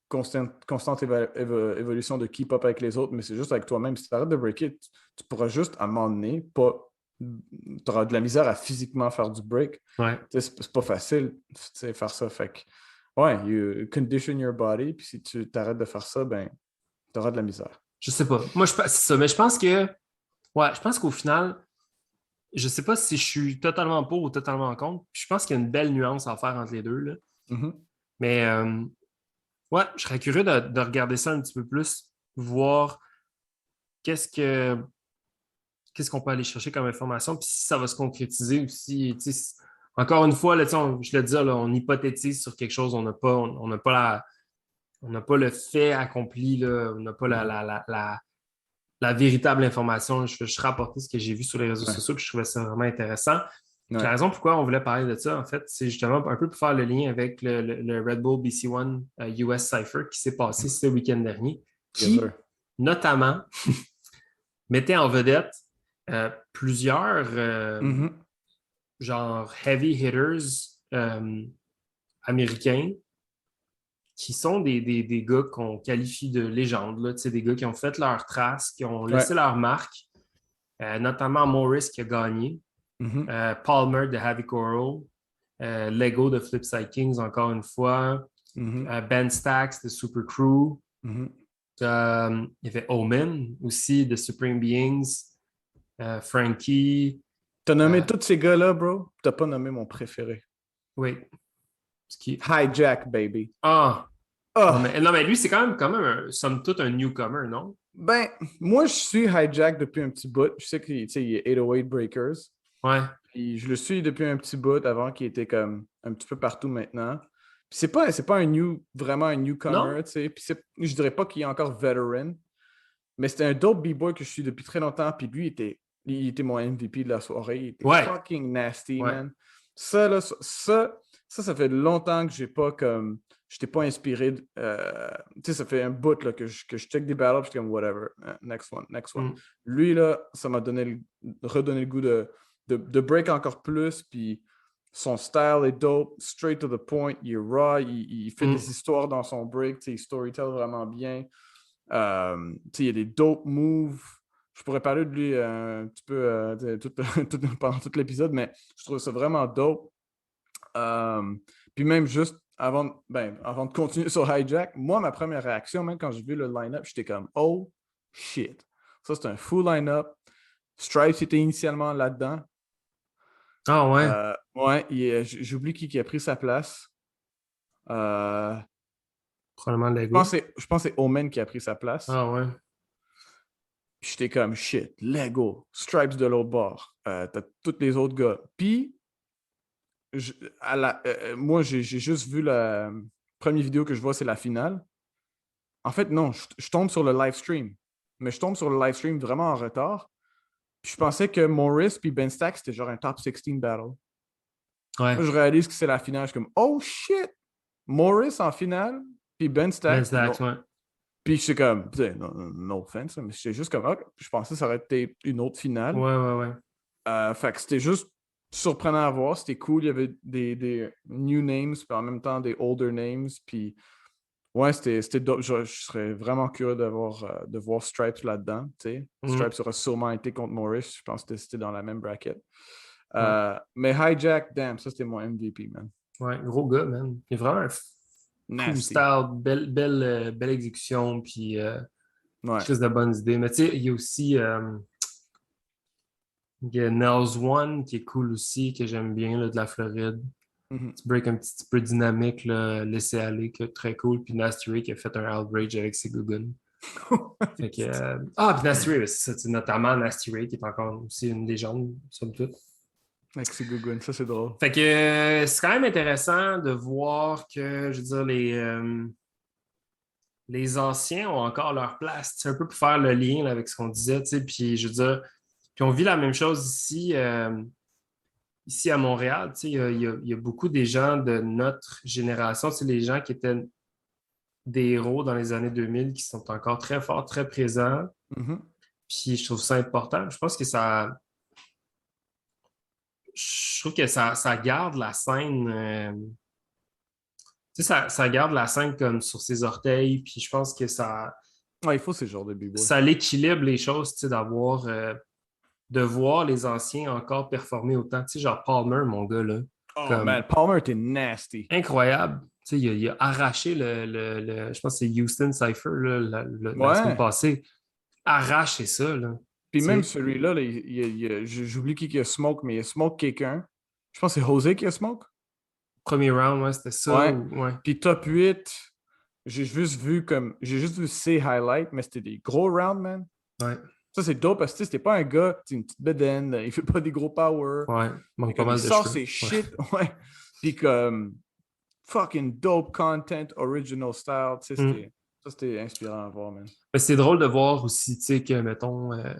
constante évolution de keep up avec les autres, mais c'est juste avec toi-même. Si tu arrêtes de break it, tu pourras juste à un moment donné, pas. Tu auras de la misère à physiquement faire du break. Ouais. C'est pas facile faire ça. Fait que, ouais, you condition your body, puis si tu t'arrêtes de faire ça, ben, tu auras de la misère. Je sais pas. Moi, c'est ça, mais je pense que, ouais, je pense qu'au final, je sais pas si je suis totalement pour ou totalement contre. Je pense qu'il y a une belle nuance à faire entre les deux, là. Mhm. Mais, ouais, je serais curieux de regarder ça un petit peu plus, voir qu'est-ce que qu'est-ce qu'on peut aller chercher comme information, puis si ça va se concrétiser ou si, encore une fois, là, je le dis, là, on hypothétise sur quelque chose, on n'a pas le fait accompli, là, on n'a pas Mhm. la véritable information. Je rapportais ce que j'ai vu sur les réseaux Ouais. sociaux, puis je trouvais ça vraiment intéressant. Puis Ouais. la raison pourquoi on voulait parler de ça, en fait, c'est justement un peu pour faire le lien avec le Red Bull BC One US Cypher qui s'est passé ce week-end dernier, Yes, qui, sir. notamment, mettait en vedette plusieurs Mhm. genre heavy hitters américains qui sont des gars qu'on qualifie de légendes, là, des gars qui ont fait leur trace, qui ont Ouais. laissé leur marque, notamment Morris qui a gagné, Mhm. Palmer de Heavy Coral, Lego de Flipside Kings encore une fois, Mhm. Ben Stacks de Super Crew, Mhm. il y avait Omen aussi de Supreme Beings, Frankie, T'as nommé euh, tous ces gars-là, bro. T'as pas nommé mon préféré. oui, ce qui... Hijack, baby. Ah! Ah! Non, mais lui, c'est quand même somme toute, un newcomer, non? Ben, moi, je suis Hijack depuis un petit bout. Je sais qu'il il est 808 Breakers. Ouais. Puis je le suis depuis un petit bout avant qu'il était comme un petit peu partout maintenant. Puis c'est pas vraiment un newcomer, Non? tu sais. Puis je dirais pas qu'il est encore veteran, mais c'était un dope B-boy que je suis depuis très longtemps. Puis lui, il était mon MVP de la soirée. Il était Ouais. fucking nasty, Ouais. man. Ça, là, ça fait longtemps que j'ai pas comme. Je t'ai pas inspiré. Tu sais, ça fait un bout là, que je check des battles, puis je suis comme whatever. Next one, next one. Mm. Lui, là, ça m'a redonné le goût de break encore plus. Puis son style est dope, straight to the point. Il est raw, il fait des Mm. histoires dans son break. Il storytell vraiment bien. Il y a des dope moves. Je pourrais parler de lui un petit peu pendant tout l'épisode, mais je trouve ça vraiment dope. Puis même juste avant de continuer sur Hijack, moi, ma première réaction, même quand j'ai vu le line-up, j'étais comme oh shit. Ça, c'est un full line-up. Stripes était initialement là-dedans. Ah ouais. Ouais, j'oublie qui a pris sa place. Euh, Probablement je pense Lego. que c'est Omen qui a pris sa place. Ah ouais. Puis j'étais comme shit, Lego, Stripes de l'autre bord. T'as tous les autres gars. Puis, moi, j'ai juste vu la première vidéo que je vois, c'est la finale. En fait, non, je tombe sur le live stream. Mais je tombe sur le live stream vraiment en retard. Puis je pensais que Morris puis Ben Stack, c'était genre un top 16 battle. Ouais. Là, je réalise que c'est la finale. Je suis comme, oh shit! Morris en finale, puis Ben Ben Stack, Stacks, non. ouais. Puis je suis comme, no offense, mais j'étais juste comme, ok, je pensais que ça aurait été une autre finale. Ouais, ouais, ouais. Fait que c'était juste surprenant à voir. C'était cool. Il y avait des new names, puis en même temps des older names. Puis ouais, c'était dope. Je serais vraiment curieux de voir Stripes là-dedans. Mm. Stripes aurait sûrement été contre Morris. Je pense que c'était dans la même bracket. Ouais. Mais Hijack, damn, ça c'était mon MVP, man. Ouais. Gros gars, man. Il est vraiment un cool Nasty. style, belle exécution, puis Ouais. crise de bonnes idées. Mais tu sais, il y a aussi il y a Nels One qui est cool aussi, que j'aime bien, là, de la Floride. Mhm. Petit break un petit peu dynamique, là, laisser aller, que très cool. Puis Nasty Ray qui a fait un outrage avec ses Gugun. Fait que, puis Nasty Ray, c'est ça, c'est notamment Nasty Ray qui est encore aussi une légende, somme toute. Avec ses gougounes, ça c'est drôle. Fait que c'est quand même intéressant de voir que, je veux dire, les anciens ont encore leur place. C'est un peu pour faire le lien là, avec ce qu'on disait, tu sais. Puis je veux dire, puis on vit la même chose ici, ici à Montréal. Tu sais, il y a beaucoup des gens de notre génération, tu sais, les gens qui étaient des héros dans les années 2000 qui sont encore très forts, très présents. Mhm. Puis je trouve ça important. Je pense que je trouve que ça garde la scène. Tu sais, ça garde la scène comme sur ses orteils, puis je pense que Ouais, il faut ce genre de b-boy. ça l'équilibre les choses, tu sais, de voir les anciens encore performer autant. Tu sais, genre Palmer, mon gars, là, Oh comme man, Palmer était nasty. incroyable. Tu sais, il a arraché je pense que c'est Houston Cypher, là, la semaine Ouais. passée. Arraché ça, là. Puis Tu même sais, celui-là, là, j'oublie qui a smoke, mais il a smoke quelqu'un. Je pense que c'est José qui a smoke. premier round, ouais, c'était ça. Ouais. Ouais, Puis top 8, j'ai juste vu ses highlights, mais c'était des gros rounds, man. ouais, Ça, c'est dope parce que c'était pas un gars, c'est une petite bedaine, il fait pas des gros power. ouais. Mais Manque pas comme il mal de sort cheveux. ses Ouais. shit, ouais. Puis comme fucking dope content, original style, tu sais, Mm. c'était inspirant à voir, man. Mais c'est drôle de voir aussi, tu sais, que, mettons, il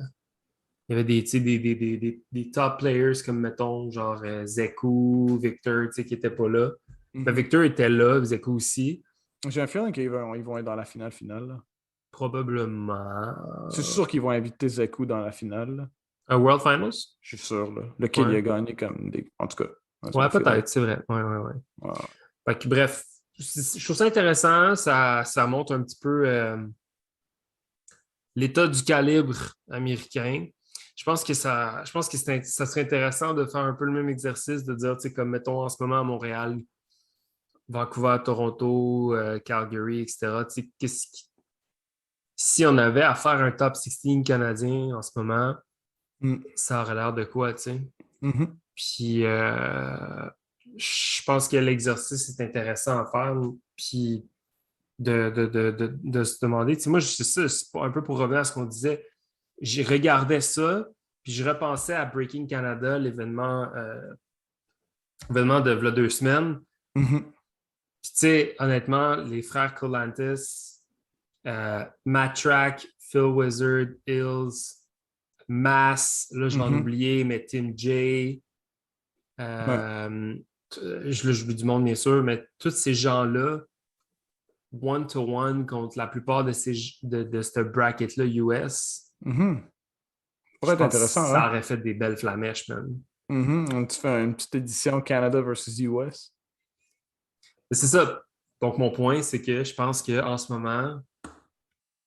y avait tu sais, des top players comme, mettons, genre Zekou, Victor, tu sais, qui n'étaient pas là. Ben, Mhm. Victor était là, Zekou aussi. J'ai un feeling qu'ils vont être dans la finale, là. C'est Probablement. sûr qu'ils vont inviter Zeku dans la finale, là. Un World Finals? Je suis sûr, là. Le kid, il Ouais. a gagné comme des. En tout cas, c'est Ouais, mon feeling. peut-être, c'est vrai. Ouais, ouais, ouais. Ouais. Fait que, bref, je trouve ça intéressant. Ça montre un petit peu l'état du calibre américain. Je pense que ça serait intéressant de faire un peu le même exercice, de dire, tu sais, comme mettons en ce moment à Montréal, Vancouver, Toronto, Calgary, etc. Tu sais, si on avait à faire un top 16 canadien en ce moment, Mm. ça aurait l'air de quoi, tu sais? Mhm. Puis je pense que l'exercice est intéressant à faire. Puis de se demander. Tu sais, moi, c'est ça, c'est un peu pour revenir à ce qu'on disait. J'ai regardé ça, puis je repensais à Breaking Canada, l'événement de v'là 2 semaines. Mhm. Puis, tu sais, honnêtement, les frères Colantis, Matt Track, Phil Wizard, Hills, Mass, là, je vais en Mhm. oublier, mais Tim J, Ouais. euh, j'oublie du monde, bien sûr, mais tous ces gens-là, one-to-one contre la plupart de ce bracket-là US, Mhm. je Pourrait être pense que intéressant, ça hein? aurait fait des belles flamèches, même. Tu fais une petite édition Canada versus US. C'est ça. Donc, mon point, c'est que je pense en ce moment,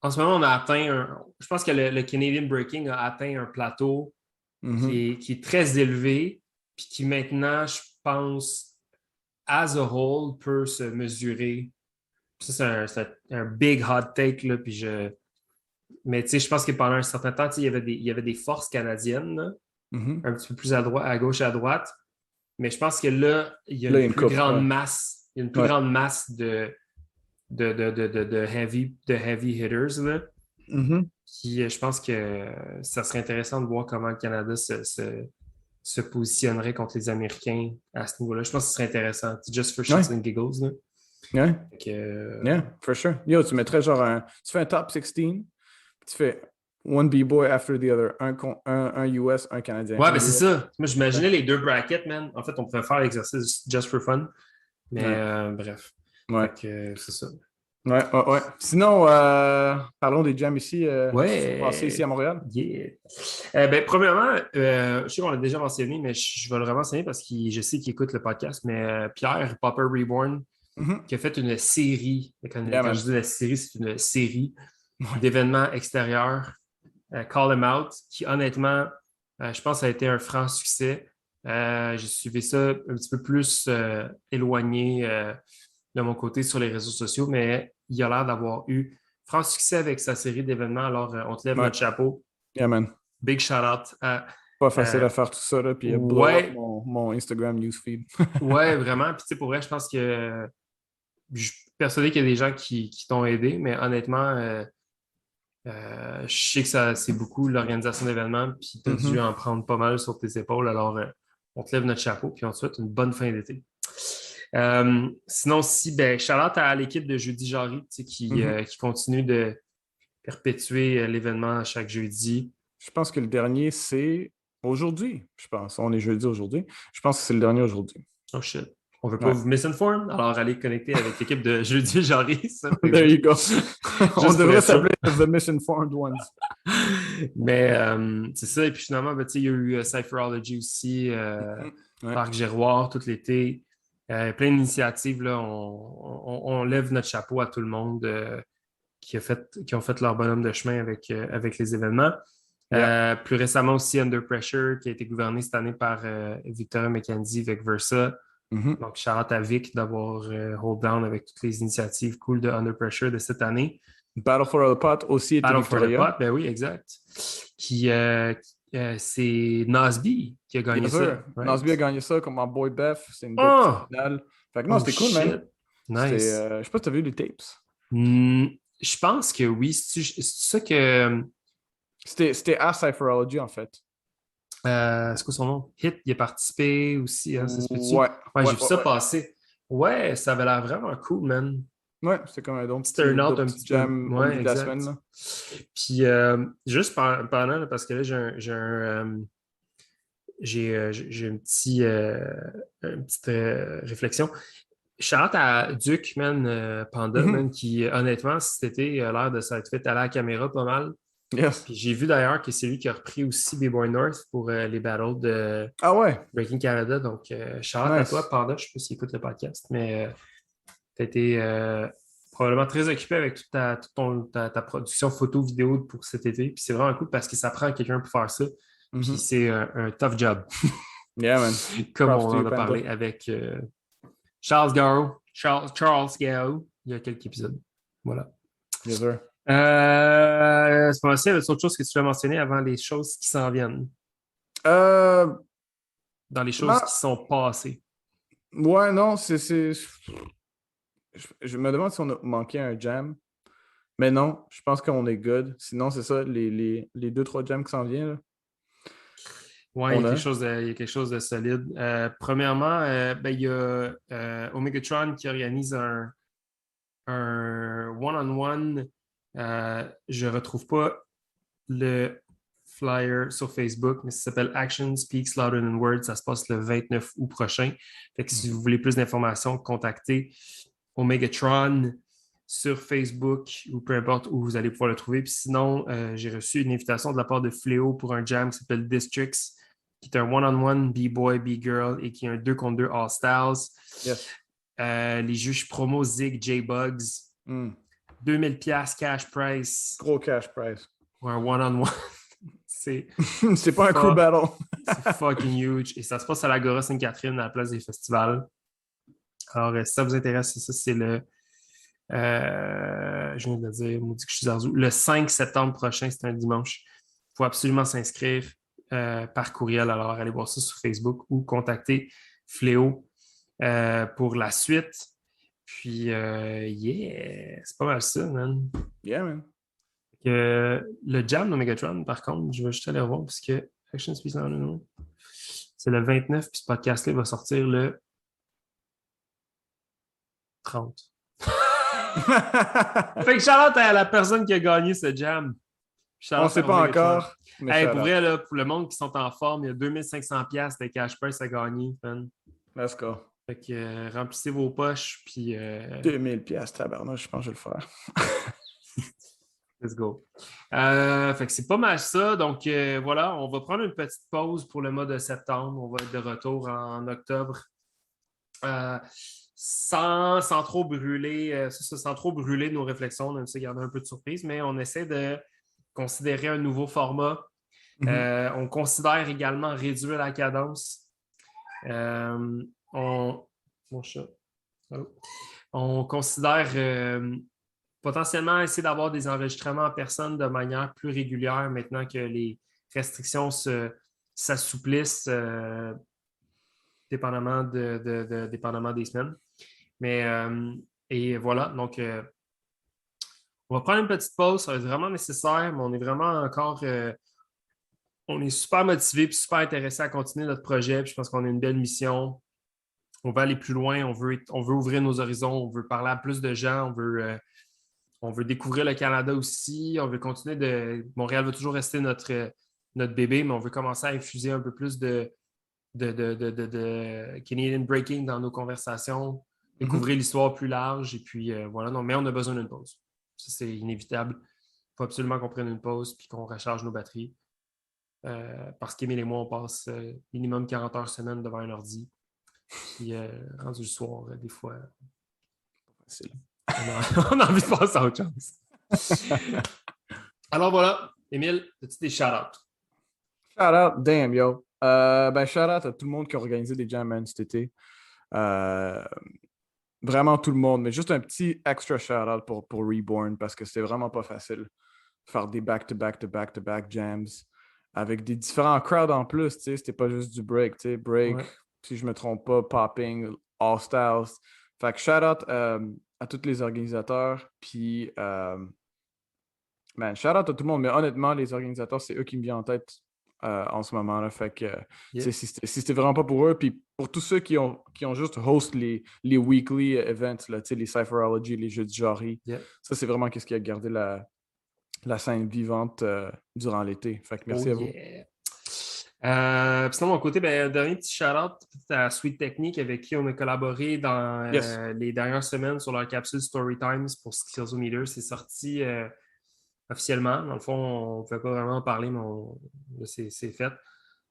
on a atteint je pense que le Canadian Breaking a atteint un plateau Mhm. qui est très élevé, puis qui maintenant, je pense, as a whole, peut se mesurer. Ça, c'est un big hot take, là, mais tu sais, je pense que pendant un certain temps, tu sais, il y avait des forces canadiennes, là, Mhm. un petit peu plus à gauche et à droite. Mais je pense que là, il y a Là, il y une a une plus coupe. grande Ouais. masse. Il y a une plus Ouais. grande masse de heavy hitters, là, Mhm. qui, je pense que ça serait intéressant de voir comment le Canada se positionnerait contre les Américains à ce niveau-là. Je pense que ce serait intéressant. Just for Ouais. shits and giggles. Là. Ouais. Fait que, Yeah, for sure. Yo, tu mettrais genre tu fais un top 16, puis tu fais one B-boy after the other. Un US, un Canadien. ouais, Un ben c'est US. ça. Moi, j'imaginais les deux brackets, man. En fait, on pourrait faire l'exercice just for fun. Mais Ouais. bref. Ouais. Fait que c'est ça. Ouais, ouais, ouais. Sinon, parlons des jams ici qui se sont passés ici Ouais. à Montréal. Yeah. Ben, premièrement, je sais qu'on l'a déjà mentionné, mais je vais le rementionner parce que je sais qu'il écoute le podcast. Mais Pierre, Popper Reborn, Mhm. qui a fait une série. Yeah, Quand je man. dis la série, c'est une série Ouais. d'événements extérieurs. Call Him Out, qui honnêtement, je pense, a été un franc succès. J'ai suivi ça un petit peu plus éloigné de mon côté sur les réseaux sociaux, mais il a l'air d'avoir eu franc succès avec sa série d'événements. Alors, on te lève Ouais. notre chapeau. Yeah, man. Big shout out à. Pas facile euh, à faire tout ça, là, puis blow up ouais, mon Instagram newsfeed. ouais, vraiment. Puis, tu sais, pour vrai, je pense que je suis persuadé qu'il y a des gens qui t'ont aidé, mais honnêtement, je sais que c'est beaucoup l'organisation d'événements, puis tu as dû Mhm. en prendre pas mal sur tes épaules. Alors, on te lève notre chapeau, puis on te souhaite une bonne fin d'été. Sinon, si, ben, shout-out à l'équipe de Jeudi Jarry, tu sais, Mhm. qui continue de perpétuer l'événement chaque jeudi. Je pense que le dernier, c'est aujourd'hui, je pense. On est jeudi aujourd'hui. Je pense que c'est le dernier aujourd'hui. Oh shit. On veut pas Ouais. vous misinform, alors allez connecter avec l'équipe de Jeudi Jarry, ça fait There you juste, go. On juste pour devrait être sûr. s'appeler The Misinformed Ones. Mais c'est ça. Et puis finalement, ben, tu sais, il y a eu Cypherology aussi, Mhm. Ouais. Parc Giroir tout l'été. Plein d'initiatives, là, on lève notre chapeau à tout le monde qui ont fait leur bonhomme de chemin avec les événements. Yeah. Plus récemment aussi, Under Pressure, qui a été gouverné cette année par Victoria McKenzie avec Versa. Mhm. Donc, shout out à Vic d'avoir hold down avec toutes les initiatives cool de Under Pressure de cette année. Battle for the Pot aussi était Battle for the Victoria. Pot, ben oui, exact. C'est Nasby qui a Bien gagné ça, sûr. right? Nasby a gagné ça comme en boy Beth. C'est une belle petite Oh! finale. Fait que non, Oh c'était cool, man. shit! Nice. Je sais pas si t'as vu les tapes. Je pense que oui. C'est ça que. C'était à Cypherology, en fait. C'est quoi son nom? Hit, il a participé aussi, hein, ça se peut-tu? Ouais. Ouais, Ouais, j'ai vu ouais, ça ouais. passer. Ouais, ça avait l'air vraiment cool, man. Ouais, c'était comme un Petit turnout d'autres un petits petit peu. jams au milieu Ouais, de la exact. semaine. Là. Puis, juste pendant, là, parce que là, j'ai une petite réflexion. Shout à Duke, man, Panda, man, Mhm. qui, honnêtement, cet été, a l'air de s'être fait aller à la caméra pas mal. Yes. Puis j'ai vu d'ailleurs que c'est lui qui a repris aussi B-Boy North pour les battles de Ah ouais, Breaking Canada. Donc, shout à toi, nice. Panda. Je ne sais pas s'il écoute le podcast, mais tu as été probablement très occupé avec ta production photo-vidéo pour cet été. Puis c'est vraiment cool parce que ça prend quelqu'un pour faire ça. Puis Mhm. c'est un tough job, Yeah, man. comme Props on to you, en a Panda. parlé avec Charles Gao, il y a quelques épisodes. Voilà. Yes, sir. C'est pas possible, autre chose que tu veux mentionner avant les choses qui s'en viennent, Euh, dans les choses non, qui sont passées. ouais, non, je me demande si on a manqué un jam. Mais non, je pense qu'on est good. Sinon, c'est ça, les deux, trois jams qui s'en viennent, là, Oui, on a. il y a quelque chose de solide. Premièrement, ben, il y a Omegatron qui organise un one-on-one. Je ne retrouve pas le flyer sur Facebook, mais ça s'appelle Action Speaks Louder Than Words. Ça se passe le 29 août prochain. Fait que si vous voulez plus d'informations, contactez Omegatron sur Facebook ou peu importe où vous allez pouvoir le trouver. Puis sinon, j'ai reçu une invitation de la part de Fléau pour un jam qui s'appelle Districts, qui est un one-on-one B-boy, B-girl et qui est un 2 contre 2 All-Styles. Yes. Les juges promo Zig, J-Bugs. Mm. 2000$ cash price Gros cash prize. pour un one-on-one. C'est C'est pas un crew battle. c'est fucking huge. Et ça se passe à l'Agora Sainte-Catherine, à la place des festivals. Alors, si ça vous intéresse, c'est ça, c'est le. Je viens de le dire, maudit que je suis Zarzou. Le 5 septembre prochain, c'est un dimanche. Il faut absolument s'inscrire par courriel. Alors, allez voir ça sur Facebook ou contacter Fléau pour la suite. Puis, yeah, c'est pas mal ça, man. Yeah, man. Le jam de Megatron, par contre, je vais juste aller revoir parce que Action Speaks Louder Than Words, c'est le 29, puis ce podcast-là va sortir le 30. Fait que shout-out à la personne qui a gagné ce jam. On ne Shout-out sait à pas Omegatron. encore, mais Hey, shout pour out. vrai, là, pour le monde qui sont en forme, il y a 2500$ de cash prize à gagner. Man. Let's go. Fait que remplissez vos poches, puis 2000 piastres, tabarnouche, je pense que je vais le faire. let's go. Fait que c'est pas mal ça. Donc voilà, on va prendre une petite pause pour le mois de septembre. On va être de retour en octobre. Sans trop brûler, sans trop brûler nos réflexions, on aime ça garder un peu de surprise, mais on essaie de considérer un nouveau format. On considère également réduire la cadence. Mon chat. Oh. On considère potentiellement essayer d'avoir des enregistrements en personne de manière plus régulière maintenant que les restrictions s'assouplissent dépendamment dépendamment des semaines. Mais et voilà, donc on va prendre une petite pause, ça va être vraiment nécessaire, mais on est vraiment encore on est super motivé et super intéressé à continuer notre projet. Puis je pense qu'on a une belle mission. On veut aller plus loin, on veut ouvrir nos horizons, on veut parler à plus de gens, on veut découvrir le Canada aussi, on veut continuer de. Montréal va toujours rester notre bébé, mais on veut commencer à infuser un peu plus de Canadian Breaking dans nos conversations, découvrir l'histoire plus large, et puis voilà. Non, mais on a besoin d'une pause. Ça, c'est inévitable. Il faut absolument qu'on prenne une pause puis qu'on recharge nos batteries. Parce qu'Émile et moi, on passe minimum 40 heures semaine devant un ordi. Puis rendu le soir, des fois, Facile. on a envie de passer à autre chose. Alors voilà, Émile, as-tu des shout-outs? Shout-out, damn, yo. Shout-out à tout le monde qui a organisé des jam man cet été. Vraiment tout le monde, mais juste un petit extra shout-out pour Reborn parce que c'était vraiment pas facile de faire des back-to-back jams avec des différents crowds en plus, tu sais, c'était pas juste du break, tu sais, break, si je me trompe pas, popping, all styles. Fait que shout-out à tous les organisateurs, puis shout-out à tout le monde, mais honnêtement, les organisateurs, c'est eux qui me viennent en tête en ce moment. Là. Fait que si c'était vraiment pas pour eux, puis pour tous ceux qui ont juste host les weekly events, là, les Cypherology, les jeux de genre, ça, c'est vraiment ce qui a gardé la scène vivante durant l'été. Fait que merci à vous. Puis sinon, de mon côté, un dernier petit shout-out à Sweet Technique avec qui on a collaboré dans les dernières semaines sur leur capsule Storytimes pour Skillzometer. C'est sorti officiellement. Dans le fond, on ne pouvait pas vraiment en parler, mais c'est fait.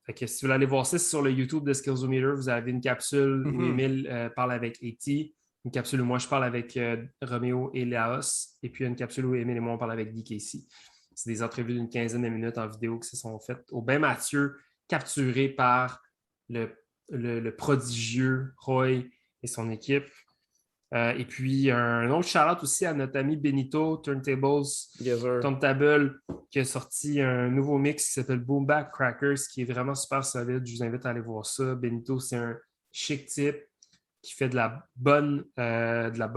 Fait que si vous voulez aller voir ça, c'est sur le YouTube de Skillzometer. Vous avez une capsule où Émile parle avec A.T., une capsule où moi je parle avec Roméo et Laos, et puis une capsule où Émile et moi on parle avec DKC. C'est des entrevues d'une 15aine de minutes en vidéo qui se sont faites au bain Mathieu, capturées par le prodigieux Roy et son équipe. Et puis, un autre shout-out aussi à notre ami Benito, Turntables, Turntable, qui a sorti un nouveau mix qui s'appelle Boom Back Crackers, qui est vraiment super solide. Je vous invite à aller voir ça. Benito, c'est un chic type qui fait de la bonne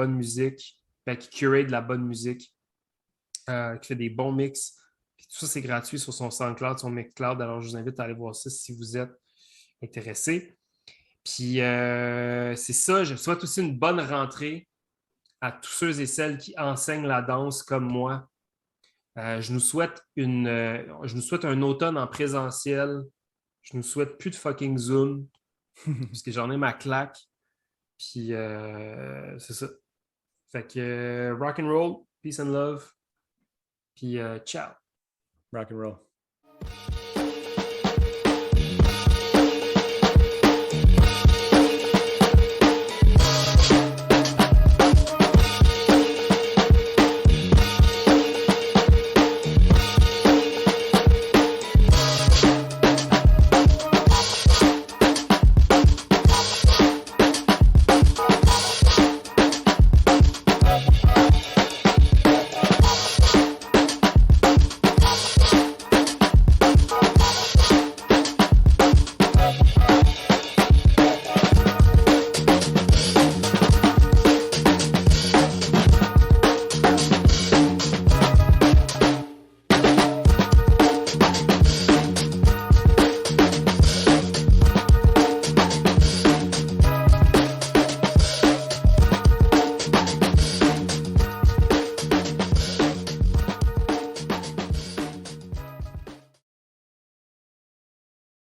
musique, qui curate de la bonne musique, qui fait des bons mix. Puis tout ça, c'est gratuit sur son SoundCloud, son Mixcloud. Alors, je vous invite à aller voir ça si vous êtes intéressé. Puis c'est ça, je souhaite aussi une bonne rentrée à tous ceux et celles qui enseignent la danse comme moi. Je nous souhaite un automne en présentiel. Je nous souhaite plus de fucking Zoom parce que j'en ai ma claque. Puis c'est ça. Fait que rock and roll, peace and love. Puis ciao. Rock and roll.